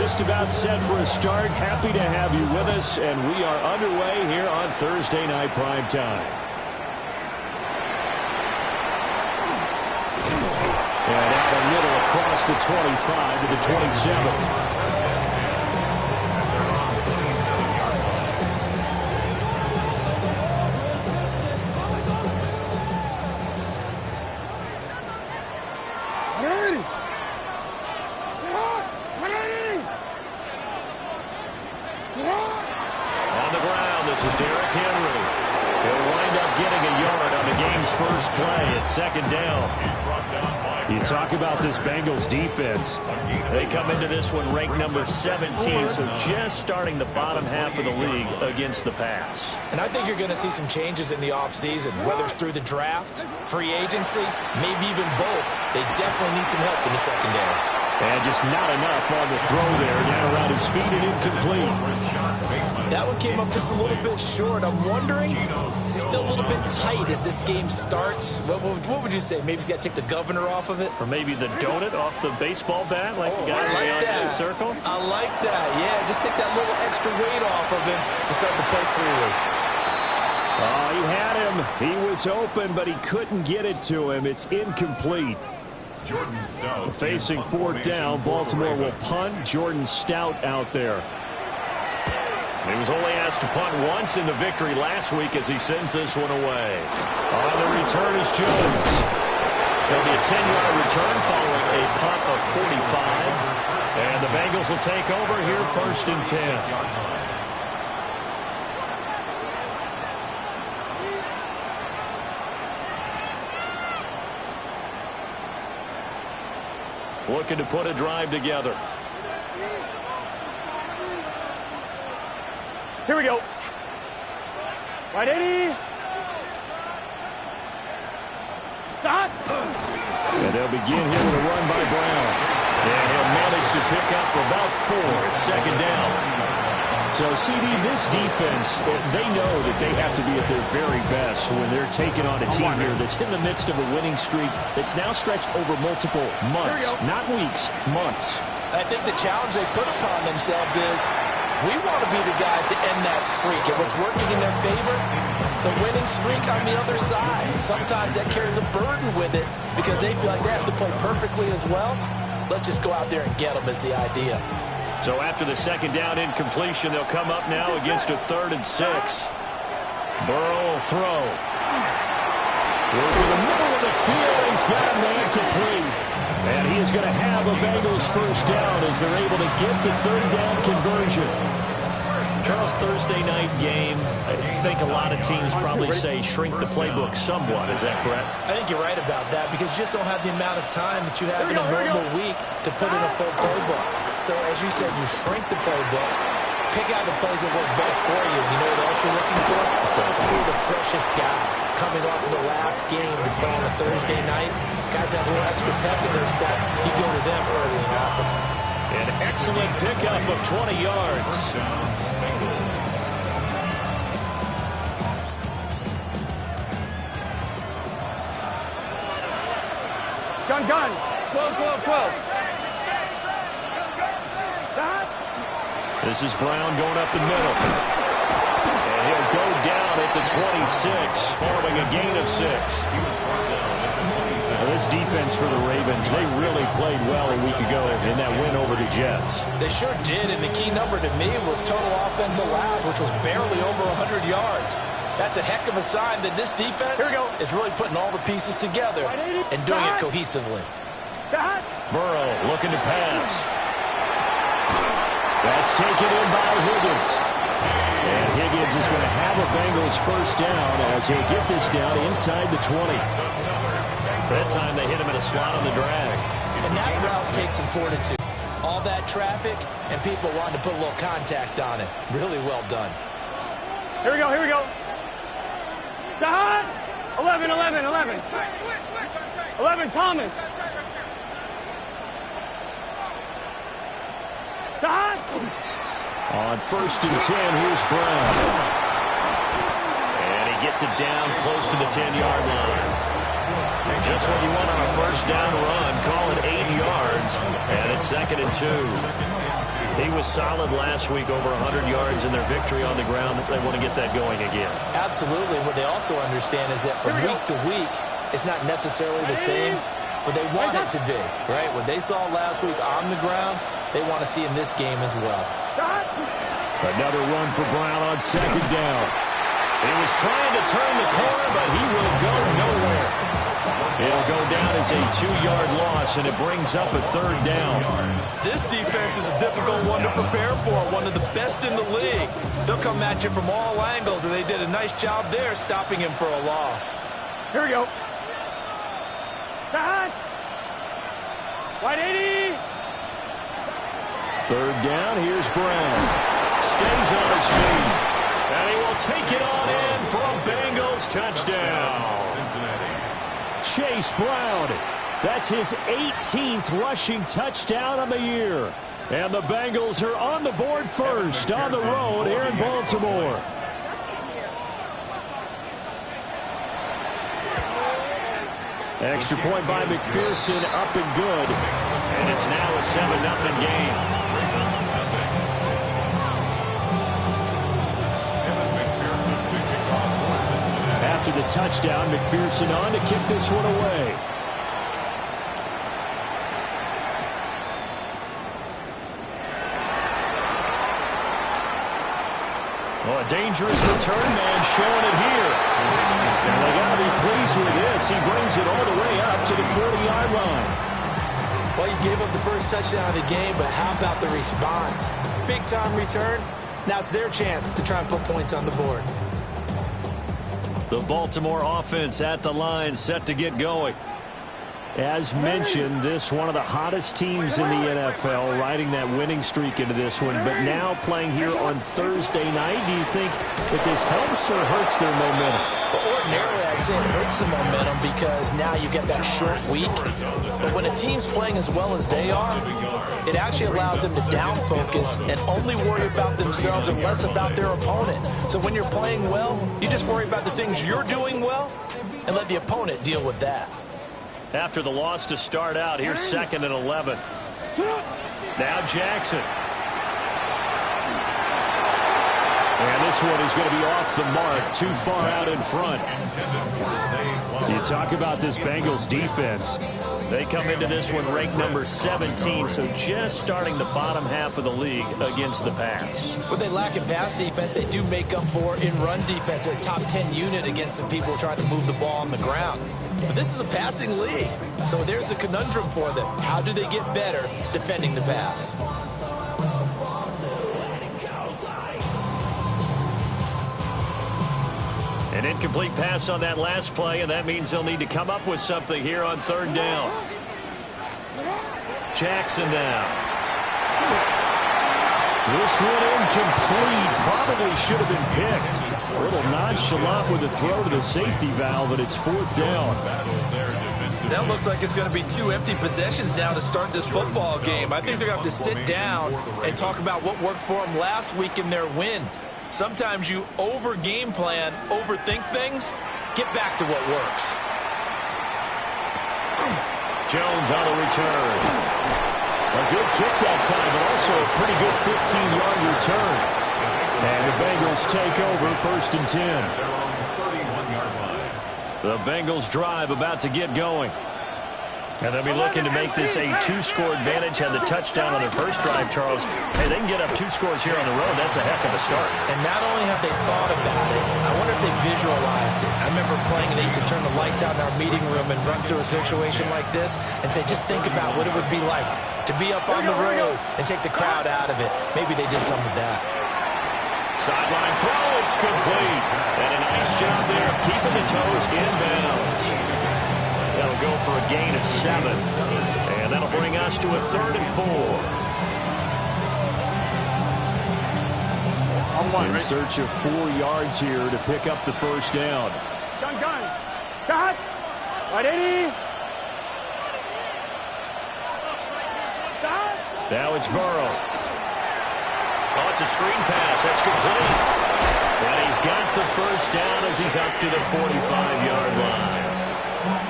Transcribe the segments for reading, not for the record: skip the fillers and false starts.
just about set for a start. Happy to have you with us, and we are underway here on Thursday Night Prime Time. And out the middle across the 25 to the 27. Second down. You talk about this Bengals defense. They come into this one ranked number 17, so just starting the bottom half of the league against the pass. And I think you're going to see some changes in the offseason, whether it's through the draft, free agency, maybe even both. They definitely need some help in the secondary. And just not enough on the throw there. Down around his feet and incomplete. That one came up just a little bit short. I'm wondering, is he still a little bit tight as this game starts? What would you say? Maybe he's got to take the governor off of it? Or maybe the donut off the baseball bat like the guys in the circle? I like that. Yeah, just take that little extra weight off of him and start to play freely. Oh, he had him. He was open, but he couldn't get it to him. It's incomplete. Jordan Stout. Facing fourth down, Baltimore will punt. Jordan Stout out there. He was only asked to punt once in the victory last week as he sends this one away. On the return is Jones. There'll be a 10-yard return following a punt of 45. And the Bengals will take over here first and 10. Looking to put a drive together. Here we go. Right, 80. Stop. And they'll begin here with a run by Brown. And he'll manage to pick up about 4 at second down. So, CD, this defense, they know that they have to be at their very best when they're taking on a team here that's in the midst of a winning streak that's now stretched over multiple months, not weeks, months. I think the challenge they put upon themselves is we want to be the guys to end that streak. And what's working in their favor, the winning streak on the other side. Sometimes that carries a burden with it because they feel like they have to play perfectly as well. Let's just go out there and get them is the idea. So after the second down incompletion, they'll come up now against a 3rd and 6. Burrow will throw. Over the middle of the field, he's got him incomplete. And he is going to have a Bengals first down as they're able to get the 3rd down conversion. Charles, Thursday night game, I think a lot of teams probably say shrink the playbook somewhat. Is that correct? I think you're right about that because you just don't have the amount of time that you have in a normal week to put in a full playbook. So as you said, you shrink the playbook, pick out the plays that work best for you. You know what else you're looking for? Who are the freshest guys coming off of the last game to play on a Thursday night? Guys have a little extra pep in their step. You go to them early and often. An excellent pickup of 20 yards. Gun. 12. This is Brown going up the middle. And he'll go down at the 26, following a gain of 6. Well, this defense for the Ravens, they really played well a week ago in that win over the Jets. They sure did, and the key number to me was total offense allowed, which was barely over 100 yards. That's a heck of a sign that this defense is really putting all the pieces together and doing it cohesively. Burrow looking to pass. That's taken in by Higgins. And Higgins is going to have a Bengals first down as he'll get this down inside the 20. That time they hit him in a slot on the drag. And that route takes some fortitude. All that traffic and people wanting to put a little contact on it. Really well done. Here we go. 11. 11, Thomas. On first and 10, here's Brown. And he gets it down close to the 10-yard line. Just what you want on a first down run. Call it 8 yards. yards, and it's 2nd and 2. He was solid last week, over 100 yards in their victory on the ground. They want to get that going again. Absolutely. What they also understand is that from week to week, it's not necessarily the same, but they want it to be, right? What they saw last week on the ground, they want to see in this game as well. Another run for Brown on 2nd down. He was trying to turn the corner, but he will go nowhere. It'll go down as a 2-yard loss, and it brings up a 3rd down. This defense is a difficult one to prepare for, one of the best in the league. They'll come at you from all angles, and they did a nice job there stopping him for a loss. Here we go. Stop. Wide 80. 3rd down, here's Brown. Stays on his feet. And he will take it on in for a Bengals touchdown. Cincinnati. Chase Brown. That's his 18th rushing touchdown on the year. And the Bengals are on the board first on the road here in Baltimore. Extra point by McPherson, up and good. And it's now a 7-0 game. After the touchdown, McPherson on to kick this one away. Oh, a dangerous return man showing it here. And they got to be pleased with this. He brings it all the way up to the 40-yard line. Well, you gave up the first touchdown of the game, but how about the response? Big-time return. Now it's their chance to try and put points on the board. The Baltimore offense at the line, set to get going. As mentioned, this one of the hottest teams in the NFL, riding that winning streak into this one, but now playing here on Thursday night. Do you think that this helps or hurts their momentum? Well, ordinarily, I'd say it hurts the momentum because now you get that short week. But when a team's playing as well as they are, it actually allows them to down focus and only worry about themselves and less about their opponent. So when you're playing well, you just worry about the things you're doing well and let the opponent deal with that. After the loss to start out, here's 2nd and 11. Now Jackson. And this one is going to be off the mark, too far out in front. You talk about this Bengals defense. They come into this one ranked number 17, so just starting the bottom half of the league against the pass. What they lack in pass defense, they do make up for in run defense. They're a top 10 unit against the people trying to move the ball on the ground. But this is a passing league, so there's a conundrum for them. How do they get better defending the pass? An incomplete pass on that last play, and that means they'll need to come up with something here on 3rd down. Jackson now. This one incomplete. Probably should have been picked. A little nonchalant with the throw to the safety valve, but it's 4th down. That looks like it's going to be 2 empty possessions now to start this football game. I think they're going to have to sit down and talk about what worked for them last week in their win. Sometimes you over-game plan, overthink things. Get back to what works. Jones on the return. A good kick that time, but also a pretty good 15-yard return. And the Bengals take over 1st and 10. The Bengals drive about to get going. And they'll be looking to make this a 2-score advantage. Had the touchdown on their first drive, Charles. Hey, they can get up 2 scores here on the road. That's a heck of a start. And not only have they thought about it, I wonder if they visualized it. I remember playing and they used to turn the lights out in our meeting room and run through a situation like this and say, just think about what it would be like to be up on the road and take the crowd out of it. Maybe they did some of that. Sideline throw, it's complete. And a nice job there of keeping the toes inbounds. That'll go for a gain of 7. And that'll bring us to a 3rd and 4. In search of 4 yards here to pick up the 1st down. Gun. Cut. Wide 80. Stop. Now it's Burrow. Oh, it's a screen pass. That's complete. And he's got the 1st down as he's up to the 45-yard line.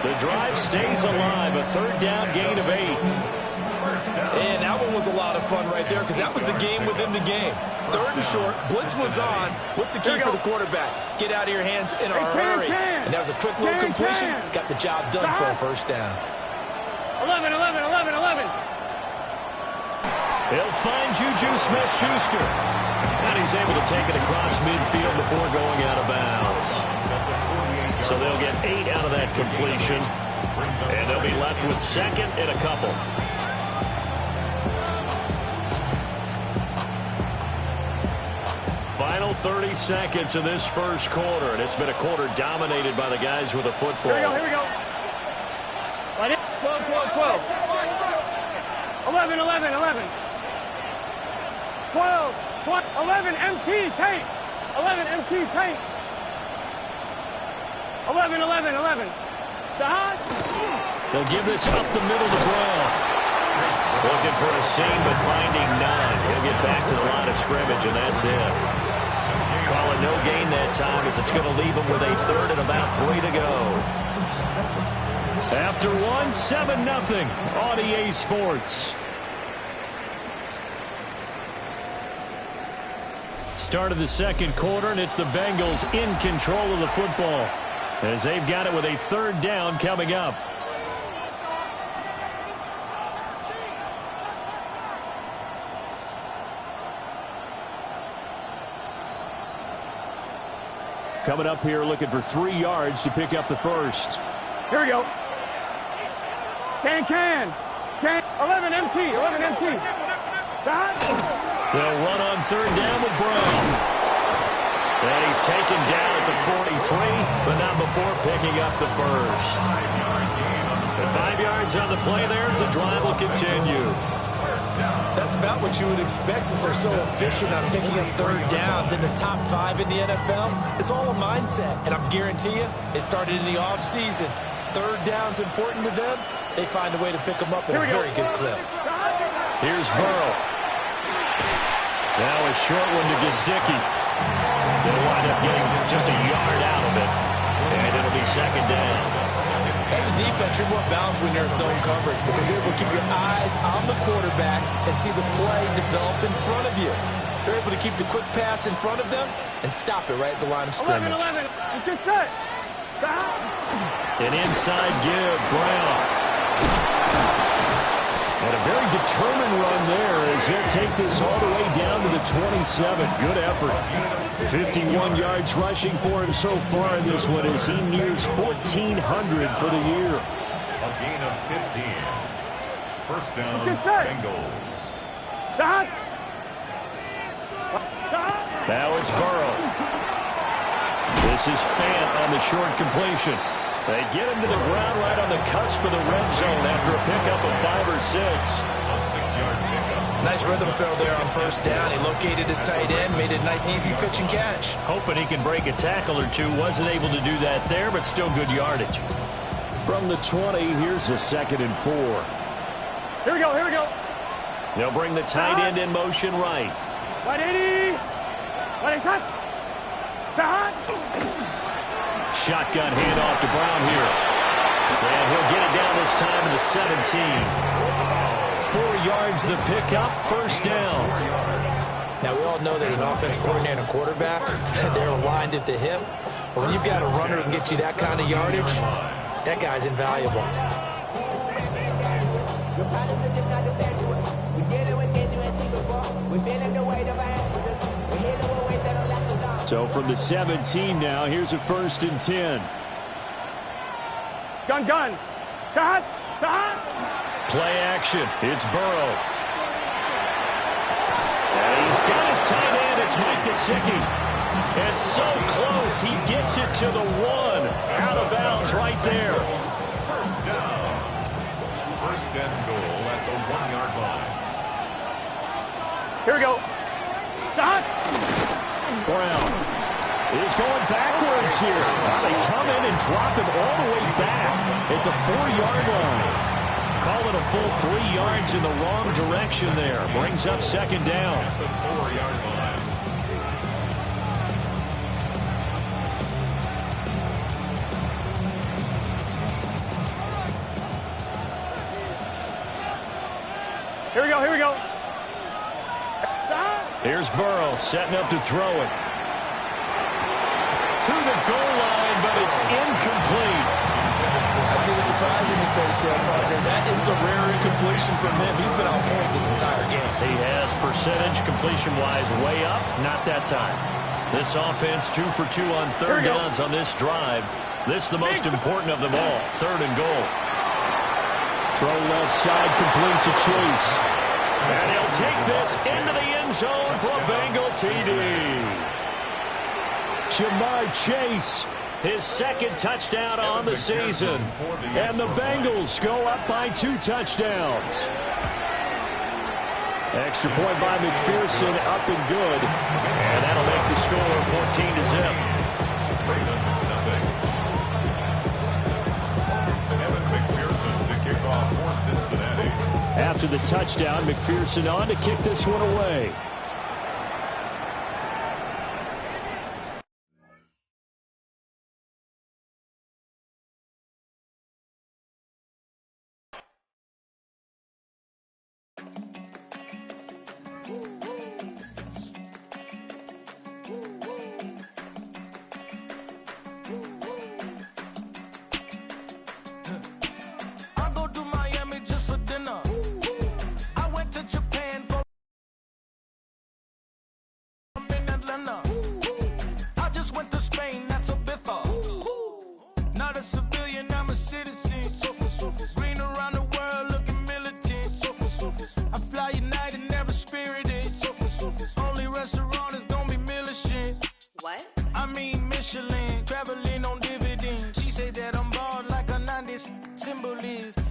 The drive stays alive. A 3rd down gain of 8. And that one was a lot of fun right there because that was the game within the game. Third and short, blitz was on. What's the key for the quarterback? Get out of your hands in a hurry. And that was a quick little completion. Got the job done for a first down. 11, 11, 11, 11. He'll find Juju Smith-Schuster. And he's able to take it across midfield before going out of bounds. So they'll get 8 out of that completion. And they'll be left with second and a couple. Final 30 seconds of this first quarter, and it's been a quarter dominated by the guys with the football. Here we go. 12, 12, 12. 11, 11, 11. 12, 12, 11, MT, Tate. 11, MT, Tate. 11, 11, 11. Dodge. They'll give this up the middle to Brown. Looking for a seam, but finding none. He'll get back to the line of scrimmage, and that's it. Calling no gain that time as it's going to leave him with a third and about 3 to go. After one, 7-0 on EA Sports. Start of the second quarter, and it's the Bengals in control of the football as they've got it with a third down coming up. Coming up here looking for 3 yards to pick up the first. Here we go. Can. 11 MT, 11 MT. Dodge. They'll run on third down with Brown. And he's taken down at the 43, but not before picking up the first. The 5 yards on the play there as the drive will continue. That's about what you would expect since they're so efficient on picking up third downs in the top 5 in the NFL. It's all a mindset, and I guarantee you it started in the offseason. Third down's important to them. They find a way to pick them up at a very good clip. Here's Burrow. Now a short one to Gesicki. They'll wind up getting just a yard out of it, and it'll be second down. As a defense, you're more balanced when you're in zone coverage because you're able to keep your eyes on the quarterback and see the play develop in front of you. You're able to keep the quick pass in front of them and stop it right at the line of scrimmage. 11, 11. It's good set. An inside give, Brown. And a very determined run there as he'll take this all the way down to the 27. Good effort. 51 yards rushing for him so far in this one as he nears 1,400 for the year. A gain of 15. First down, Bengals. Now it's Burrow. This is Fant on the short completion. They get him to the ground right on the cusp of the red zone after a pickup of 5 or 6. A 6-yard pickup. Nice rhythm throw there on first down. He located his tight end, made it a nice, easy pitch and catch. Hoping he can break a tackle or two. Wasn't able to do that there, but still good yardage. From the 20, here's a 2nd and 4. Here we go. They'll bring the tight end in motion right. 180. 180. Stop. Shotgun handoff to Brown here. And he'll get it down this time to the 17. 4 yards the pickup, first down. Now, we all know that an offense coordinator and a quarterback, they're aligned at the hip. But when you've got a runner who can get you that kind of yardage, that guy's invaluable. So from the 17 now, here's a 1st and 10. Gun. Dodge. Play action. It's Burrow. And he's got his tight end. It's Mike Gesicki. And so close. He gets it to the 1. Out of bounds right there. First down. First and goal at the 1-yard line. Here we go. Stop. Brown is going backwards here. They come in and drop him all the way back at the 4-yard line. Call it a full 3 yards in the wrong direction there. Brings up second down. At the 4-yard line. Here we go, here we go. Here's Burrow setting up to throw it. To the goal line, but it's incomplete. I see the surprise in your face there, partner. That is a rare incompletion from him. He's been on point this entire game. He has percentage completion-wise way up, not that time. This offense 2 for 2 on third downs on this drive. This is the most important of them all, 3rd and goal. Throw left side, complete to Chase. And he'll take this into the end zone for a Bengal TD. Ja'Marr Chase, his 2nd touchdown on the season. And the Bengals go up by 2 touchdowns. Extra point by McPherson, up and good. And that'll make the score 14-0. Ravens, nothing. Evan McPherson to kick off for Cincinnati. After the touchdown, McPherson on to kick this one away.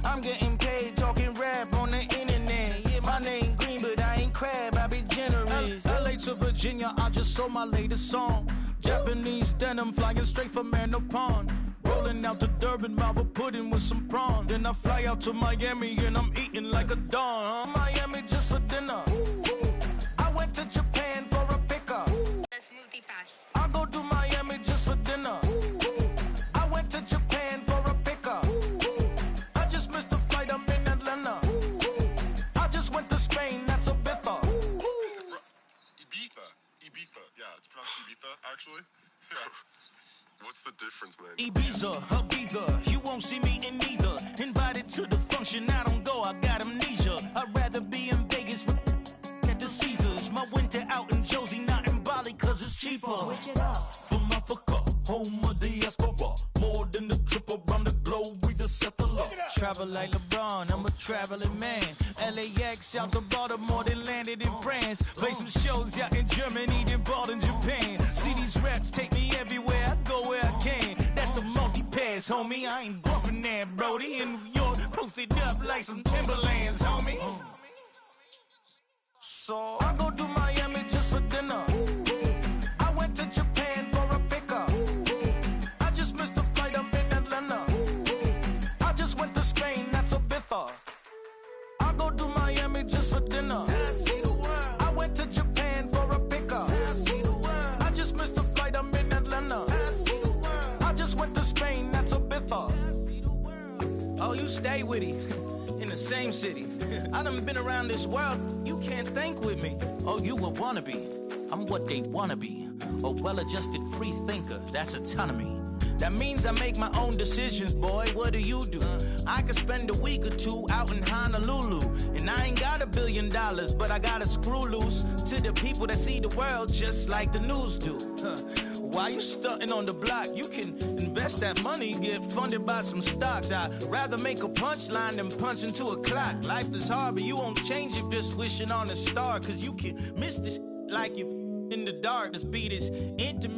I'm getting paid talking rap on the internet. Yeah, my name green, but I ain't crab, I be generous. LA to Virginia, I just sold my latest song. Japanese denim flying straight from Manapon. Rolling out to Durban, mouth a pudding with some prawn. Then I fly out to Miami and I'm eating like a don. Miami just for dinner. I went to Japan for a pickup. Let's multitask. I go to Miami just for dinner. I went to Japan for a pickup. I just missed the flight, I'm in Atlanta. I just went to Spain, that's a Ibiza. Ibiza. Yeah, it's pronounced Ibiza, actually. What's the difference, man? Ibiza, Ibiza, you won't see me in neither. Invited to the function, I don't go, I got amnesia. I'd rather be in Vegas at the Caesars. My winter out in Josie, not in Bali, cause it's cheaper. Switch it up. From Africa, home of the diaspora. More than the trip around the globe, we just set the law. Travel like LeBron, I'm a traveling man. LAX out to Baltimore, then landed in France. Play some shows out in Germany, then bought in Japan. See these raps take me everywhere, I go where I can. That's the multi-pass, homie. I ain't bumping that, Brody. In New York, posted up like some Timberlands, homie. So I go to Miami just for dinner. I went to Japan for a pickup. I just missed the flight, I'm in Atlanta. I just went to Spain, that's Ibiza. I go to Miami just for dinner. I went to Japan for a pickup. I just missed the flight, I'm in Atlanta. I just went to Spain, that's Ibiza. Oh, you stay with it. In the same city. I done been around this world, you can't think with me. Oh, you a wannabe, I'm what they wanna be. A well-adjusted free thinker, that's autonomy. That means I make my own decisions, boy, what do you do? I could spend a week or two out in Honolulu. And I ain't got $1 billion, but I got a screw loose to the people that see the world just like the news do. While you stunting on the block, you can invest that money, get funded by some stocks. I'd rather make a punchline than punch into a clock. Life is hard, but you won't change it just wishing on a star. Cause you can miss this like you in the dark. This beat is intimate.